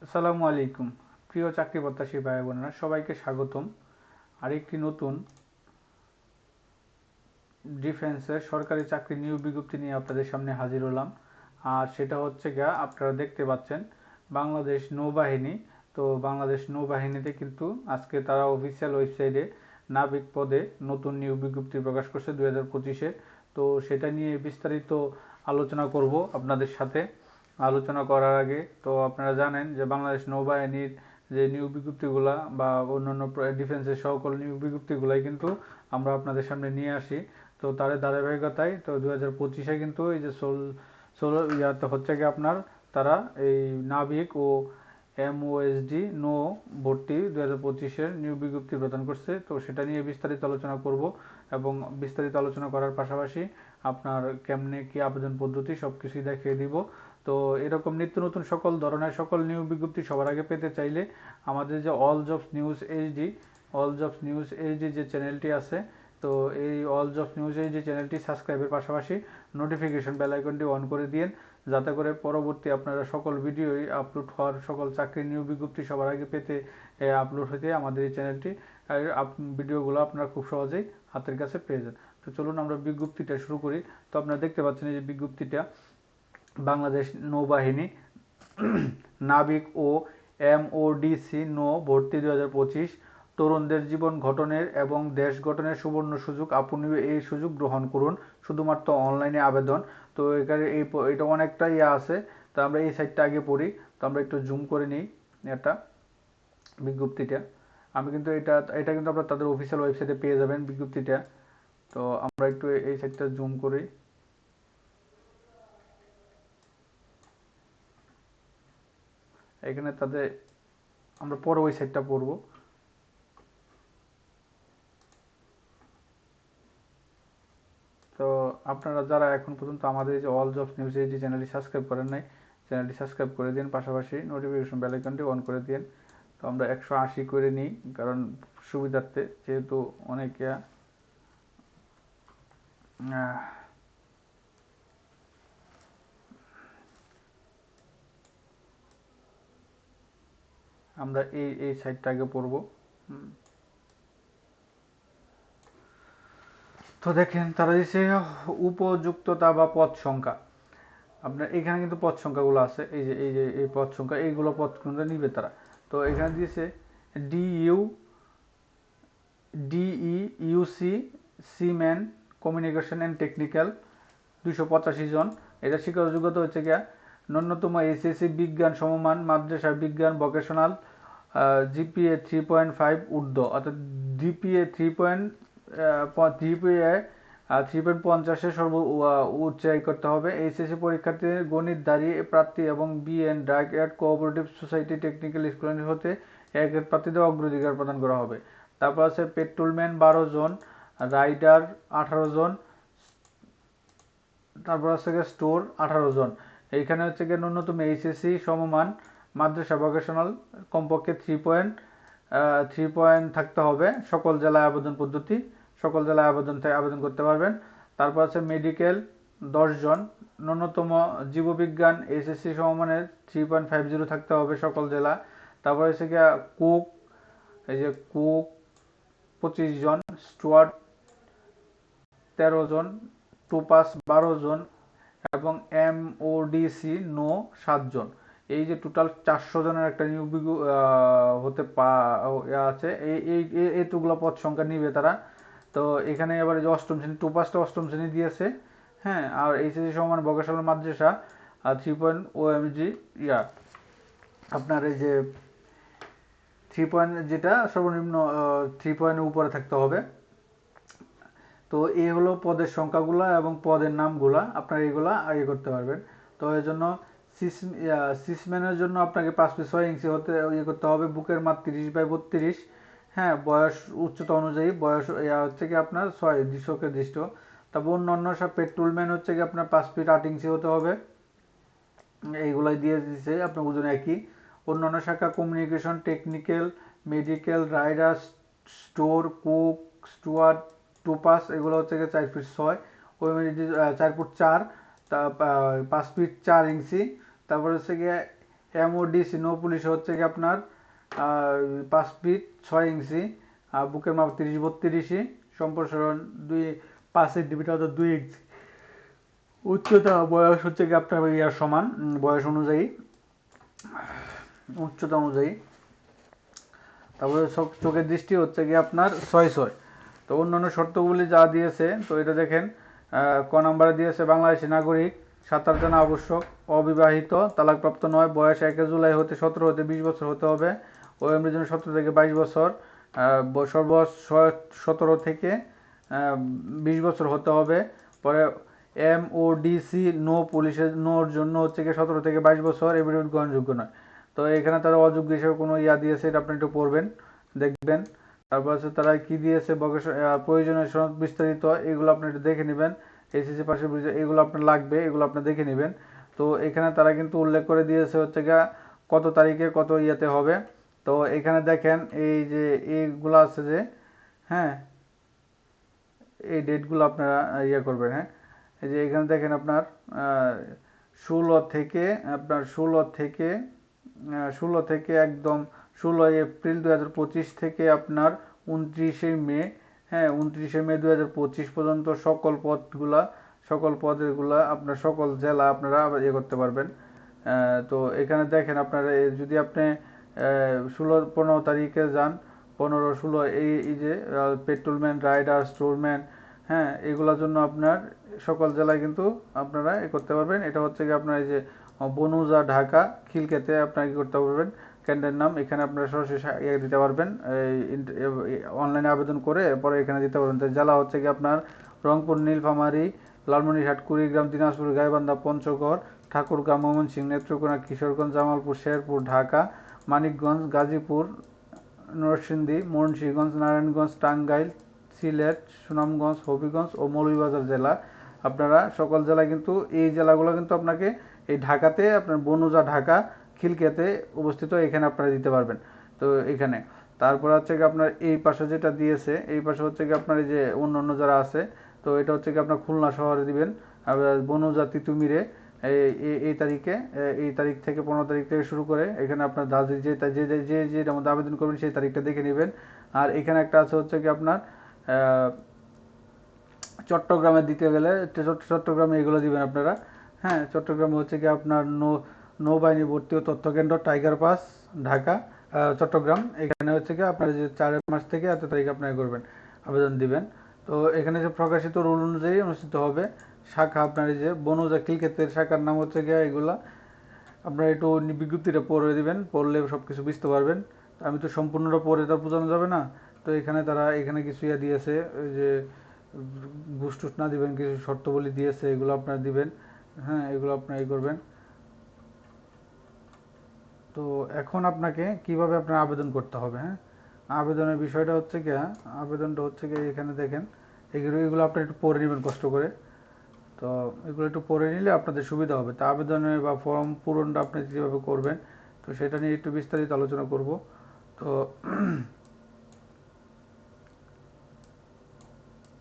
আসসালামু আলাইকুম। প্রিয় চাকরি প্রত্যাশী ভাই বোনেরা, সবাইকে স্বাগতম আরেকটি নতুন ডিফেন্সের সরকারি চাকরি নিয়োগ বিজ্ঞপ্তি নিয়ে আপনাদের সামনে হাজির হলাম। আর সেটা হচ্ছে গিয়া আপনারা দেখতে পাচ্ছেন বাংলাদেশ নৌবাহিনী। তো বাংলাদেশ নৌবাহিনীতে কিন্তু আজকে তারা অফিসিয়াল ওয়েবসাইটে নাবিক পদে নতুন নিয়োগ বিজ্ঞপ্তি প্রকাশ করছে 2025-এ। তো সেটা নিয়ে বিস্তারিত আলোচনা করব আপনাদের সাথে। আলোচনা করার আগে তো আপনারা জানেন যে বাংলাদেশ নৌবাহিনীর যে নিয়োগ বিজ্ঞপ্তিগুলা বা অন্যান্য ডিফেন্সের সকল নিয়োগ বিজ্ঞপ্তিগুলাই কিন্তু আমরা আপনাদের সামনে নিয়ে আসি। তো তার ধারাবাহিকতায় তো 2025-এ কিন্তু এই যে ষোলো ইয়াতে হচ্ছে কি আপনার তারা এই নাবিক ও এমওএসডি নৌ ভর্তি 2025-এর নিয়োগ বিজ্ঞপ্তি প্রদান করছে। তো সেটা নিয়ে বিস্তারিত আলোচনা করব এবং বিস্তারিত আলোচনা করার পাশাপাশি আপনার কেমনে কি আবেদন পদ্ধতি সবকিছুই দেখিয়ে দিব। তো এরকম নিত্য নতুন সকল ধরনের সকল নিয়োগ বিজ্ঞপ্তি সবার আগে পেতে চাইলে আমাদের যে অল জবস নিউজ এইচডি যে চ্যানেলটি আছে, তো এই অল জবস নিউজ এইচডি চ্যানেলটি সাবস্ক্রাইবের পাশাপাশি নোটিফিকেশন বেল আইকনটি অন করে দিন, যাতে করে পরবর্তী আপনারা সকল ভিডিওই আপলোড হওয়ার সকল চাকরির নিয়োগ বিজ্ঞপ্তি সবার আগে পেতে আপলোড হতে আমাদের এই চ্যানেলটি ভিডিওগুলো আপনারা খুব সহজেই হাতের কাছে পেয়ে যান। তো চলুন আমরা বিজ্ঞপ্তিটা শুরু করি। তো আপনারা দেখতে পাচ্ছেন এই যে বিজ্ঞপ্তিটা, বাংলাদেশ নৌবাহিনী নাবিক ও এমওডিসি নৌ ভর্তি 2025, তরুণদের জীবন গঠনের এবং দেশ গঠনের সুবর্ণ সুযোগ, আপনি এই সুযোগ গ্রহণ করুন, শুধুমাত্র অনলাইনে আবেদন। তো এখানে এটা অনেকটা আছে। তো আমরা এই সাইটটা আগে পড়ি। তো আমরা একটু জুম করে নিই এটা বিজ্ঞপ্তিটা। আমি কিন্তু এটা এটা কিন্তু আপনারা তাদের অফিসিয়াল ওয়েবসাইটে পেয়ে যাবেন বিজ্ঞপ্তিটা। তো আমরা একটু এই সাইটটা জুম করি। এখানে তাদের আমরা পরে ওই সাইটটা পড়বো। তো আপনারা যারা এখন পর্যন্ত আমাদের এই যে অল জবস নিউজ এই যে চ্যানেলটি সাবস্ক্রাইব করেন নাই, চ্যানেলটি সাবস্ক্রাইব করে দিন, পাশাপাশি নোটিফিকেশন বেল আইকনটি অন করে দিন। তো আমরা 180 করে নিই, কারণ সুবিধার্থে, যেহেতু অনেকে আমরা এই এই সাইটটা আগে পড়বো। তো দেখেন তারা দিচ্ছে উপযুক্ততা বা পদ সংখ্যা। আপনার এখানে কিন্তু পদ সংখ্যাগুলো আছে, এই যে এই পদ সংখ্যা, এইগুলো পদ সংখ্যা নিবে তারা। তো এখানে দিয়েছে DU ডিইউসি seaman communication and technical 285 জন। এটা শিক্ষাগত যোগ্যতা হচ্ছে গিয়া ন্যূনতম এসএসসি বিজ্ঞান সমমান, মাদ্রাসা বিজ্ঞান, ভোকেশনাল, জিপিএ 3.5 ঊর্ধ্ব, অর্থাৎ জিপিএ 3.50 সর্ব উচ্চ আয় করতে হবে। এইচএসসি পরীক্ষার্থীদের গণিতধারী প্রার্থী এবং BN drug aid cooperative society technical school হতে একের প্রার্থীদের অগ্রাধিকার প্রদান করা হবে। তারপর আছে পেট্রোলম্যান 12 জন, রাইডার 18 জন, তারপর হচ্ছে গিয়ে স্টোর 18 জন। এইখানে হচ্ছে গিয়ে ন্যূনতম এইচএসসি সমমান, মাদ্রাসা ভোকেশনাল কমপক্ষে 3 পয়েন্ট থাকতে হবে। সকল জেলায় আবেদন পদ্ধতি, সকল জেলায় আবেদন করতে পারবেন। তারপর আছে মেডিকেল 10 জন, ন্যূনতম জীববিজ্ঞান এইচএসসি সমমানের 3.50 থাকতে হবে সকল জেলা। তারপর হচ্ছে গিয়ে কুক, এই যে কুক 25 জন, স্টুয়ার্ড 13 জন, টুপাস 12 জন এবং এমওডিসি নো 7 জন। এই যে টোটাল 400 জনের একটা নিয়োগ হতে আছে। এইটুকুলো পদ সংখ্যা নিবে তারা। তো এখানে এবারে যে অষ্টম শ্রেণী, টুপাসটা অষ্টম শ্রেণী দিয়েছে। হ্যাঁ, আর এইচএসসি সমান ভোকেশনাল মাদ্রাসা আর 3.OMG আপনার এই যে 3 পয়েন্ট, যেটা সর্বনিম্ন 3 পয়েন্টের উপরে থাকতে হবে। তো এই হলো পদের সংখ্যাগুলা এবং পদের নামগুলা, আপনারা এগুলা আগে করতে পারবেন। তো এই জন্য সিসম্যানের জন্য আপনাকে 5 ফিট 6 ইঞ্চি হতে করতে হবে, বুকের মাপ 30/32। হ্যাঁ, বয়স উচ্চতা অনুযায়ী বয়স হচ্ছে কি আপনার 6 দৃশ্যকে দৃষ্ট। তারপর অন্য সব পেট্রোলম্যান হচ্ছে কি আপনার 5 ফিট 8 ইঞ্চি হতে হবে। এইগুলাই দিয়ে দিচ্ছে আপনার ওজন একই। অন্যান্য শাখা communication, technical, medical, rider, store, cook, steward, টুপাস, এগুলো হচ্ছে গিয়ে 4 ফিট 6, ওই 4 ফুট 4, 5 ফিট 4 ইঞ্চি। তারপর হচ্ছে গিয়ে এমওডিসি নো পুলিশে হচ্ছে কি আপনার 5 ফিট 6 ইঞ্চি, আর বুকের মাপ 30-32, সম্প্রসারণ 5 সেন্টিমিটার 2 ইঞ্চি, উচ্চতা বয়স হচ্ছে কি আপনার ইয়ার সমান, বয়স অনুযায়ী উচ্চতা অনুযায়ী। তারপরে চোখের দৃষ্টি হচ্ছে কি আপনার 6/6। তো অন্যান্য শর্তগুলি যা দিয়েছে, তো এটা দেখেন ক নাম্বারে দিয়েছে বাংলাদেশি নাগরিক, সাঁতার জানা আবশ্যক, অবিবাহিত, তালাকপ্রাপ্ত নয়, বয়স 1 জুলাই হতে 17 হতে 20 বছর হতে হবে, ওএমডির জন্য 17 থেকে 22 বছর, সর্বশেষ 17 থেকে 20 বছর হতে হবে। পরে এমওডিসি নো পুলিশের নোর জন্য হচ্ছে কি 17 থেকে 22 বছর, এফিডেভিট গ্রহণযোগ্য নয়। তো এখানে তারা অযোগ্য হিসেবে কোনো ইয়া দিয়েছে, এটা আপনি একটু পড়বেন, দেখবেন। তারপর হচ্ছে তারা কি দিয়েছে, প্রয়োজনীয় সনদ বিস্তারিত, এগুলো আপনি একটু দেখে নেবেন। এসএসসি পাশের এগুলো আপনার লাগবে, এগুলো আপনি দেখে নেবেন। তো এখানে তারা কিন্তু উল্লেখ করে দিয়েছে হচ্ছে গা কত তারিখে কত ইয়েতে হবে। তো এখানে দেখেন এই যে এইগুলো আছে যে, হ্যাঁ, এই ডেটগুলো আপনারা ইয়ে করবেন। হ্যাঁ, এই যে এখানে দেখেন আপনার 16 থেকে আপনার 16 থেকে একদম 16 এপ্রিল 2025 থেকে আপনার 29 মে, হ্যাঁ 29 মে 2025 পর্যন্ত সকল পদেরগুলা আপনার সকল জেলা আপনারা ইয়ে করতে পারবেন। তো এখানে দেখেন আপনারা যদি আপনি 16-15 তারিখে যান, 15-16 এই যে পেট্রোলম্যান, রাইডার, স্টোরম্যান, হ্যাঁ এগুলোর জন্য আপনার সকল জেলায় কিন্তু আপনারা এ করতে পারবেন। এটা হচ্ছে কি আপনার এই যে বনুজা, ঢাকা, খিলক্ষেতে আপনারা কি করতে পারবেন, কেন্দ্রের নাম, এখানে আপনারা সরাসরি ইয়ে দিতে পারবেন, অনলাইনে আবেদন করে পরে এখানে দিতে পারবেন। তো জেলা হচ্ছে কি আপনার রংপুর, নীলফামারী, লালমনিরহাট, কুড়িগ্রাম, দিনাজপুর, গাইবান্ধা, পঞ্চগড়, ঠাকুরগাঁও, ময়মনসিংহ, নেত্রকোনা, কিশোরগঞ্জ, জামালপুর, শেরপুর, ঢাকা, মানিকগঞ্জ, গাজীপুর, নরসিংদী, মুন্সিগঞ্জ, নারায়ণগঞ্জ, টাঙ্গাইল, সিলেট, সুনামগঞ্জ, হবিগঞ্জ ও মৌলভীবাজার জেলা। আপনারা সকল জেলায় কিন্তু এই জেলাগুলো কিন্তু আপনাকে এই ঢাকাতে আপনার বনুজা, ঢাকা, খিলক্ষেতে অবস্থিত, এখানে আপনারা দিতে পারবেন। তো এখানে তারপর হচ্ছে কি আপনার এই পাশে যেটা দিয়েছে, এই পাশে হচ্ছে কি আপনার এই যে অন্য যারা আছে, তো এটা হচ্ছে কি আপনার খুলনা শহরে দিবেন, বনুজা, তিতুমিরে এই তারিখে, এই তারিখ থেকে 15 তারিখ থেকে শুরু করে এখানে আপনার যেটার মধ্যে আবেদন করবেন সেই তারিখটা দেখে নেবেন। আর এখানে একটা আছে হচ্ছে কি আপনার চট্টগ্রামে দিতে গেলে চট্টগ্রামে এগুলো দিবেন আপনারা। হ্যাঁ, চট্টগ্রামে হচ্ছে কি আপনার নৌবাহিনী ভর্তি ও তথ্য কেন্দ্র, টাইগার পাস, ঢাকা, চট্টগ্রাম, এখানে হচ্ছে কি আপনার যে 4 মাস থেকে এত তারিখ আপনারা করবেন, আবেদন দিবেন। তো এখানে যে প্রকাশিত রুল অনুযায়ী অনুষ্ঠিত হবে। শাখা আপনার এই যে বনুজা, খিলক্ষেতের শাখার নাম হচ্ছে গিয়ে এগুলা আপনারা একটু বিজ্ঞপ্তিটা পড়ে দিবেন, পড়লে সব কিছু বুঝতে পারবেন। আমি তো সম্পূর্ণটা পড়ে তো বোঝানো যাবে না। তো এখানে তারা এখানে কিছু ইয়ে দিয়েছে, ওই যে ঘুষ টুস না দিবেন, কিছু শর্তাবলী দিয়েছে, এগুলো আপনারা দিবেন। হ্যাঁ, এগুলো আপনারা এই করবেন। তো এখন আপনাকে কিভাবে আপনার আবেদন করতে হবে, হ্যাঁ আবেদনের বিষয়টা হচ্ছে কি, আবেদনটা হচ্ছে কি এখানে দেখেন, এগুলো আপনারা একটু পড়ে নেবেন কষ্ট করে। তো এগুলো একটু পড়ে নিলে আপনাদের সুবিধা হবে। তা আবেদনের বা ফর্ম পূরণটা আপনি কীভাবে করবেন, তো সেটা নিয়ে একটু বিস্তারিত আলোচনা করব। তো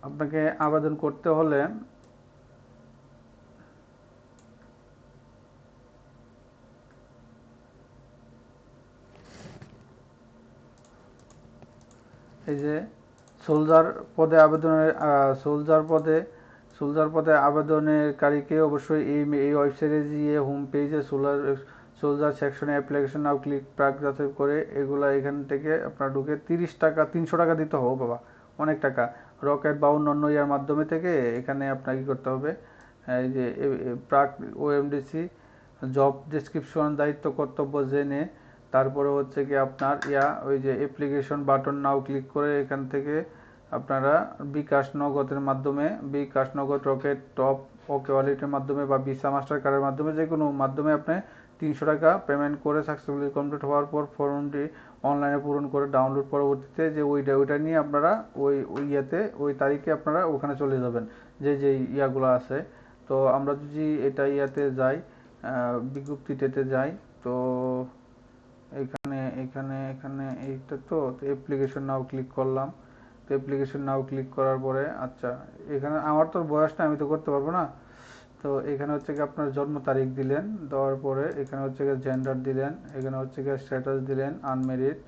আপনাকে আবেদন করতে হলে এই যে সোলজার পদে আবেদনের সোলজার পদে আবেদনকারীকে অবশ্যই এই ওয়েবসাইটে গিয়ে হোম পেজে সোলজার সেকশনে অ্যাপ্লিকেশন নাও ক্লিক প্রাক যাচাই করে এগুলা এখান থেকে আপনার ঢুকে 30 টাকা 300 টাকা দিতে হবে বাবা, অনেক টাকা। রকেট বা অন্যান্য ইয়ার মাধ্যমে থেকে এখানে আপনাকে কি করতে হবে, এই যে প্রাক ওএমডিসি জব ডেসক্রিপশন, দায়িত্ব কর্তব্য জেনে তারপরে হচ্ছে কি আপনার ওই যে অ্যাপ্লিকেশন বাটন নাও ক্লিক করে এখান থেকে আপনারা বিকাশ নগদের মাধ্যমে, বিকাশ নগদ, রকেট, টপ, ওকে ওয়ালেটের মাধ্যমে বা ভিসা মাস্টার কার্ডের মাধ্যমে, যে কোনো মাধ্যমে আপনি 300 টাকা পেমেন্ট করে সাকসেসফুলি কমপ্লিট হওয়ার পর ফর্মটি অনলাইনে পূরণ করে ডাউনলোড, পরবর্তীতে যে ওইটা নিয়ে আপনারা ওই তারিখে আপনারা ওখানে চলে যাবেন, যে ইয়াগুলো আছে। তো আমরা যদি এটা যাই, বিজ্ঞপ্তিতে যাই, তো এখানে এখানে এখানে এইটা তো অ্যাপ্লিকেশন নাও ক্লিক করলাম। তো অ্যাপ্লিকেশন নাও ক্লিক করার পরে আচ্ছা, এখানে আমার তো বয়সটা আমি তো করতে পারবো না। তো এখানে হচ্ছে কি আপনার জন্ম তারিখ দিলেন, দেওয়ার পরে এখানে হচ্ছে কি জেন্ডার দিলেন, এখানে হচ্ছে কি স্ট্যাটাস দিলেন আনমেরিড,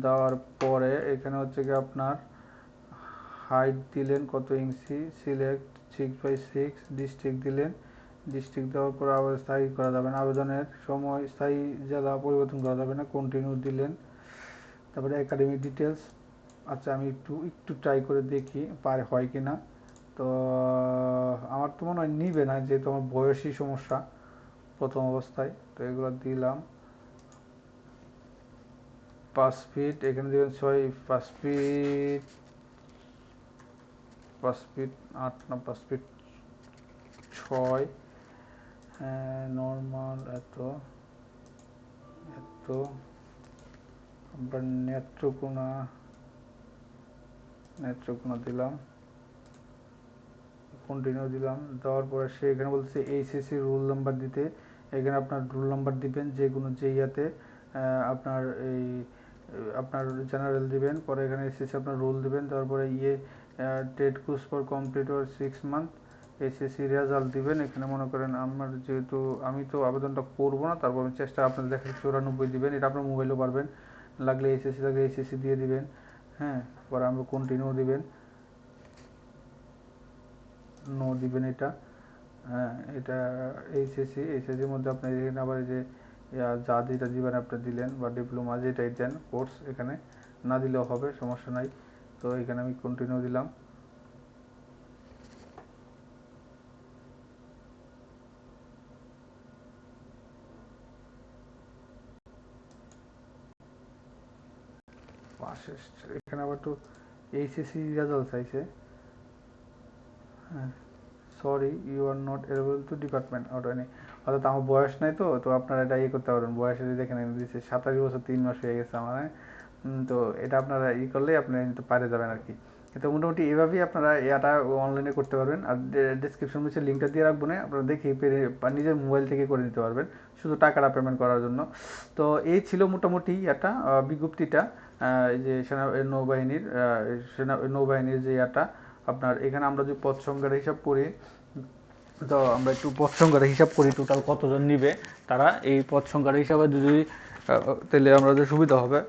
দেওয়ার পরে এখানে হচ্ছে কি আপনার হাইট দিলেন কত ইঞ্চি, সিলেক্ট 6/6, ডিস্ট্রিক্ট দিলেন, ডিস্ট্রিক্ট দেওয়ার পর আবার স্থায়ী করা যাবে না, আবেদনের সময় স্থায়ী জেলা পরিবর্তন করা যাবে না, কন্টিনিউ দিলেন। তারপরে একাডেমিক ডিটেলস, আচ্ছা আমি একটু ট্রাই করে দেখি পার হয় কি না। তো আমার তো মনে হয় নিবে না, যেহেতু আমার বয়সী সমস্যা প্রথম অবস্থায়। তো এগুলো দিলাম। 5 ফিট, এখানে দেবেন 5 ফিট 8 না 5 ফিট 6, নর্মাল এত এত, আবার নেত্রকোনা দিলাম, কন্টিনিউ দিলাম। দেওয়ার পরে সে এখানে বলছে এইচএসসি রোল নাম্বার দিতে, এখানে আপনার রোল নাম্বার দিবেন যে কোনো যে ইয়াতে আপনার এই আপনার জেনারেল দিবেন, পরে এখানে এসএসসি আপনার রোল দিবেন, তারপরে TET course for complete or 6 month, SSC result দিবেন। এখানে মনে করেন আমার যেহেতু আমি তো আবেদনটা করবো না, তারপর আমি চেষ্টা আপনাদের দেখা 94 দিবেন, এটা আপনার মোবাইলেও পারবেন, লাগলে এসএসসি দিয়ে দিবেন। হ্যাঁ, পরে আমরা কন্টিনিউ দিবেন, নো দিবেন এটা। হ্যাঁ, এটা এইচএসসির মধ্যে আপনার এখানে আবার যে যা যেটা দিবেন আপনার দিলেন, বা ডিপ্লোমা যেটাই দেন কোর্স, এখানে না দিলেও হবে, সমস্যা নাই। তো এখানে আমি কন্টিনিউ দিলাম। এখানে আবার তো এইচএসসি রেজাল্ট চাইছে। হ্যাঁ, sorry you are not eligible to department order, অর্থাৎ আমার বয়স নাই, তো তো আপনারা এটা করতে পারবেন, বয়সে দেখেন দিচ্ছে 27 বছর 3 মাস হয়ে গেছে আমার। তো এটা আপনারা করলেই আপনি পারে যাবেন আর কি। তো মোটামুটি এভাবেই আপনারা এটা অনলাইনে করতে পারবেন। আর ডিসক্রিপশন বক্সে লিঙ্কটা দিয়ে রাখবো না, আপনারা দেখে নিজের মোবাইল থেকে করে নিতে পারবেন, শুধু টাকাটা পেমেন্ট করার জন্য। তো এই ছিল মোটামুটি একটা বিজ্ঞপ্তিটা, এই যে নৌবাহিনীর যে এটা আপনার। এখানে আমরা যদি পদ সংখ্যার হিসাব করি, তো আমরা একটু পদ সংখ্যার হিসাব করি টোটাল কতজন নিবে তারা, এই পদ সংখ্যার হিসাবে যদি তাহলে আমাদের সুবিধা হবে।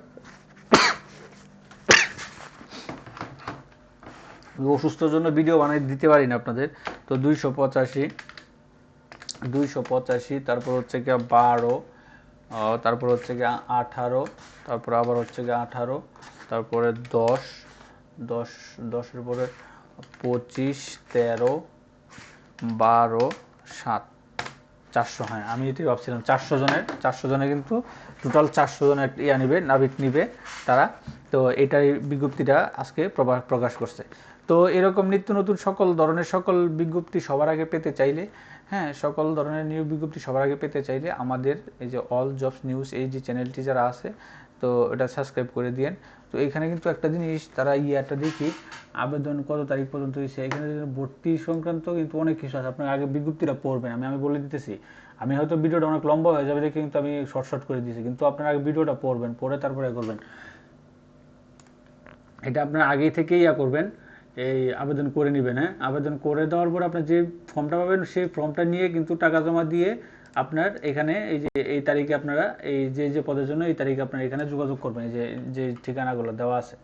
অসুস্থর জন্য ভিডিও বানাই দিতে পারি না আপনাদের। তো 285, তারপর হচ্ছে গিয়ে 12, তারপর হচ্ছে গিয়ে 18, তারপর আবার হচ্ছে গিয়ে 18, তারপরে 10 পরে 25, 13, 12, 7, 400। হ্যাঁ, আমি এটাই ভাবছিলাম 400 জনের কিন্তু টোটাল 400 জনের নিবে, নাবিক নিবে তারা। তো এটাই বিজ্ঞপ্তিটা আজকে প্রকাশ করছে। তো এরকম নিত্য নতুন সকল ধরনের বিজ্ঞপ্তি সবার আগে পেতে চাইলে, হ্যাঁ, সকল ধরনের নিয়োগ বিজ্ঞপ্তি সবার আগে পেতে চাইলে আমাদের এই যে অল জবস নিউজ এই যে চ্যানেলটি যারা আছে, তো এটা সাবস্ক্রাইব করে দিয়েন। তো এখানে কিন্তু একটা জিনিস তারা একটা দেখি আবেদন কত তারিখ পর্যন্ত হয়েছে, এখানে ভর্তি সংক্রান্ত কিন্তু অনেক কিছু আছে। আপনার আগে বিজ্ঞপ্তিটা পড়বেন, আমি বলে দিতেছি। আমি হয়তো ভিডিওটা অনেক লম্বা হয়ে যাবে দেখে কিন্তু আমি শর্ট করে দিয়েছি, কিন্তু আপনার আগে ভিডিওটা পড়বেন, পড়ে তারপরে করবেন। এটা আপনার আগে থেকেই করবেন, এই আবেদন করে নেবেন। হ্যাঁ, আবেদন করে দেওয়ার পর আপনার যে ফর্মটা পাবেন সেই ফর্মটা নিয়ে কিন্তু টাকা জমা দিয়ে আপনার এখানে এই যে এই তারিখে আপনারা এই যে পদের জন্য এই তারিখে আপনারা এখানে যোগাযোগ করবেন, এই যে ঠিকানাগুলো দেওয়া আছে।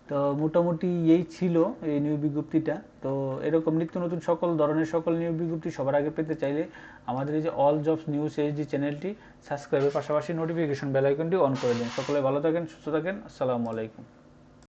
তো মোটামুটি এই ছিল এই নিয়োগ বিজ্ঞপ্তিটা। তো এরকম নিত্য নতুন সকল ধরনের নিয়োগ বিজ্ঞপ্তি সবার আগে পেতে চাইলে আমাদের এই যে অল জবস নিউজ এই যে চ্যানেলটি সাবস্ক্রাইবের পাশাপাশি নোটিফিকেশন বেল আইকনটি অন করে দিন। সকলে ভালো থাকেন, সুস্থ থাকেন, আসসালামু আলাইকুম।